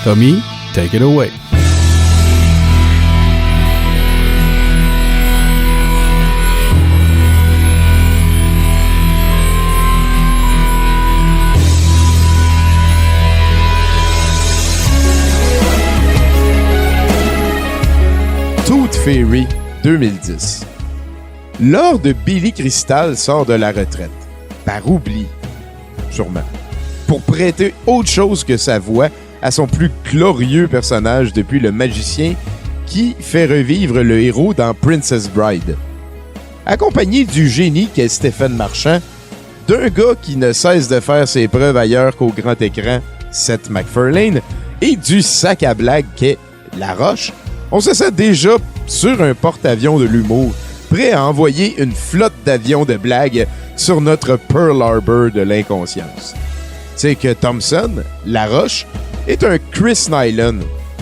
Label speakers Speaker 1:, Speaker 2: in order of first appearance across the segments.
Speaker 1: Tommy, take it away.
Speaker 2: Tooth Fairy 2010. Lors de Billy Crystal sort de la retraite, par oubli, sûrement, pour prêter autre chose que sa voix à son plus glorieux personnage depuis le magicien qui fait revivre le héros dans Princess Bride. Accompagné du génie qu'est Stephen Marchand, d'un gars qui ne cesse de faire ses preuves ailleurs qu'au grand écran, Seth MacFarlane, et du sac à blagues qu'est La Roche, on se sent déjà sur un porte-avions de l'humour, prêt à envoyer une flotte d'avions de blagues sur notre Pearl Harbor de l'inconscience. C'est que Thompson, La Roche, est un Chris Nyland,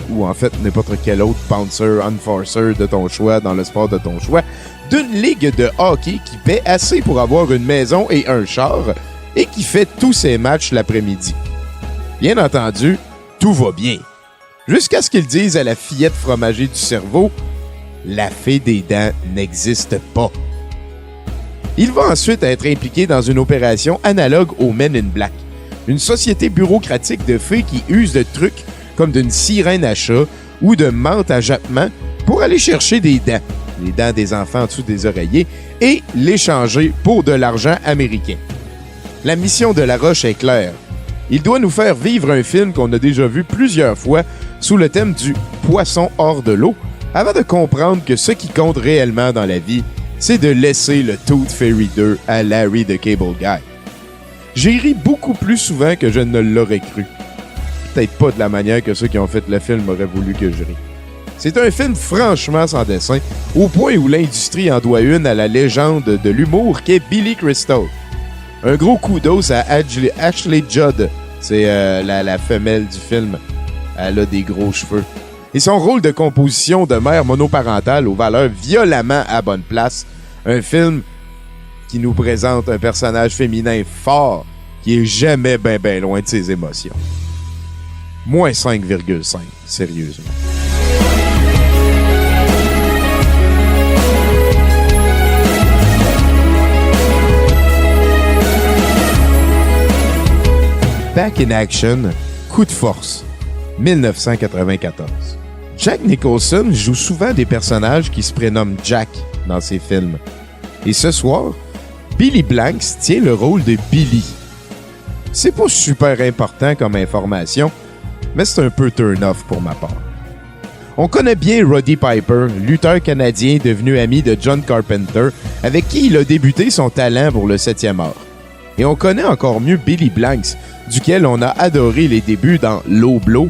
Speaker 2: ou en fait n'importe quel autre bouncer, enforcer de ton choix dans le sport de ton choix, d'une ligue de hockey qui paie assez pour avoir une maison et un char, et qui fait tous ses matchs l'après-midi. Bien entendu, tout va bien. Jusqu'à ce qu'ils disent à la fillette fromagée du cerveau, la fée des dents n'existe pas. Il va ensuite être impliqué dans une opération analogue aux Men in Black, une société bureaucratique de fées qui use de trucs comme d'une sirène à chat ou de menthe à jappement pour aller chercher des dents, les dents des enfants en dessous des oreillers, et l'échanger pour de l'argent américain. La mission de La Roche est claire. Il doit nous faire vivre un film qu'on a déjà vu plusieurs fois sous le thème du poisson hors de l'eau, avant de comprendre que ce qui compte réellement dans la vie, c'est de laisser le Tooth Fairy 2 à Larry the Cable Guy. J'ai ri beaucoup plus souvent que je ne l'aurais cru. Peut-être pas de la manière que ceux qui ont fait le film auraient voulu que je rie. C'est un film franchement sans dessein, au point où l'industrie en doit une à la légende de l'humour qu'est Billy Crystal. Un gros kudos à Ashley Judd, c'est la femelle du film. Elle a des gros cheveux. Et son rôle de composition de mère monoparentale aux valeurs violemment à bonne place. Un film qui nous présente un personnage féminin fort qui est jamais ben loin de ses émotions. Moins 5,5, sérieusement. Back in Action, Coup de force, 1994. Jack Nicholson joue souvent des personnages qui se prénomment Jack dans ses films. Et ce soir, Billy Blanks tient le rôle de Billy. C'est pas super important comme information, mais c'est un peu turn-off pour ma part. On connaît bien Roddy Piper, lutteur canadien devenu ami de John Carpenter, avec qui il a débuté son talent pour le 7e art. Et on connaît encore mieux Billy Blanks, duquel on a adoré les débuts dans Low Blow,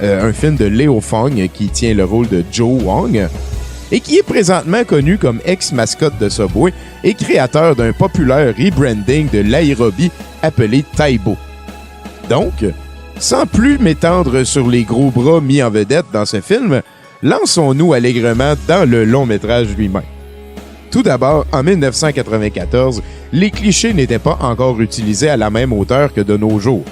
Speaker 2: un film de Léo Fong qui tient le rôle de Joe Wong, et qui est présentement connu comme ex-mascotte de Subway et créateur d'un populaire rebranding de l'aérobie appelé Taibo. Donc, sans plus m'étendre sur les gros bras mis en vedette dans ce film, lançons-nous allègrement dans le long-métrage lui-même. Tout d'abord, en 1994, les clichés n'étaient pas encore utilisés à la même hauteur que de nos jours.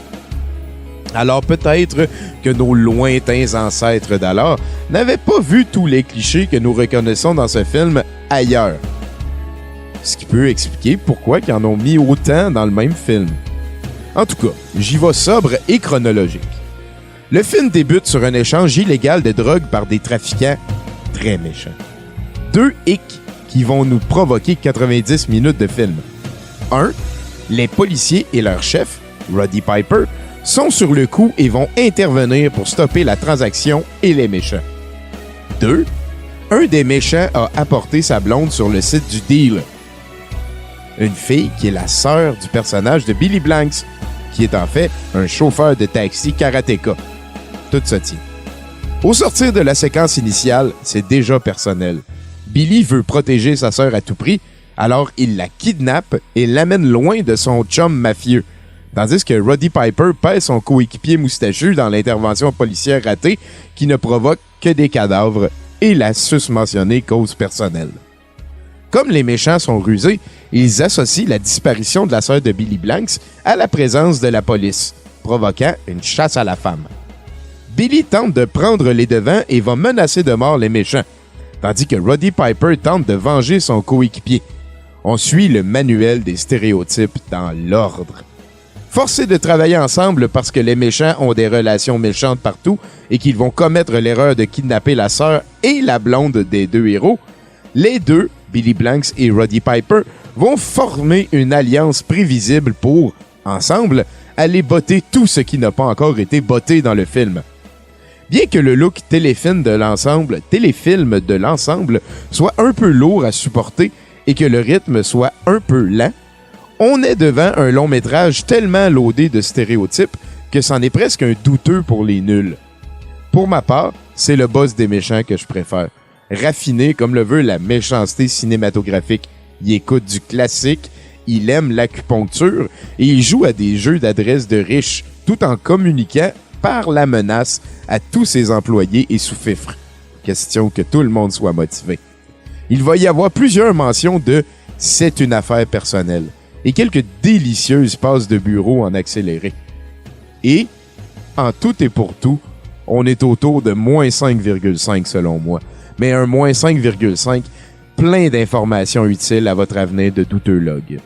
Speaker 2: Alors peut-être que nos lointains ancêtres d'alors n'avaient pas vu tous les clichés que nous reconnaissons dans ce film ailleurs. Ce qui peut expliquer pourquoi ils en ont mis autant dans le même film. En tout cas, j'y vais sobre et chronologique. Le film débute sur un échange illégal de drogue par des trafiquants très méchants. 2 hicks qui vont nous provoquer 90 minutes de film. 1. Les policiers et leur chef, Roddy Piper, sont sur le coup et vont intervenir pour stopper la transaction et les méchants. 2. Un des méchants a apporté sa blonde sur le site du deal. Une fille qui est la sœur du personnage de Billy Blanks, qui est en fait un chauffeur de taxi karatéka. Tout ça tient. Au sortir de la séquence initiale, c'est déjà personnel. Billy veut protéger sa sœur à tout prix, alors il la kidnappe et l'amène loin de son chum mafieux. Tandis que Roddy Piper pèse son coéquipier moustachu dans l'intervention policière ratée qui ne provoque que des cadavres et la susmentionnée cause personnelle. Comme les méchants sont rusés, ils associent la disparition de la sœur de Billy Blanks à la présence de la police, provoquant une chasse à la femme. Billy tente de prendre les devants et va menacer de mort les méchants, tandis que Roddy Piper tente de venger son coéquipier. On suit le manuel des stéréotypes dans l'ordre. Forcés de travailler ensemble parce que les méchants ont des relations méchantes partout et qu'ils vont commettre l'erreur de kidnapper la sœur et la blonde des deux héros, les deux, Billy Blanks et Roddy Piper, vont former une alliance prévisible pour, ensemble, aller botter tout ce qui n'a pas encore été botté dans le film. Bien que le look téléfilm de l'ensemble soit un peu lourd à supporter et que le rythme soit un peu lent, on est devant un long métrage tellement loadé de stéréotypes que c'en est presque un douteux pour les nuls. Pour ma part, c'est le boss des méchants que je préfère. Raffiné comme le veut la méchanceté cinématographique. Il écoute du classique, il aime l'acupuncture et il joue à des jeux d'adresse de riches tout en communiquant par la menace à tous ses employés et sous-fifres. Question que tout le monde soit motivé. Il va y avoir plusieurs mentions de « c'est une affaire personnelle » et quelques délicieuses passes de bureau en accéléré. Et, en tout et pour tout, on est autour de moins 5,5 selon moi. Mais un moins 5,5 plein d'informations utiles à votre avenir de douteux log.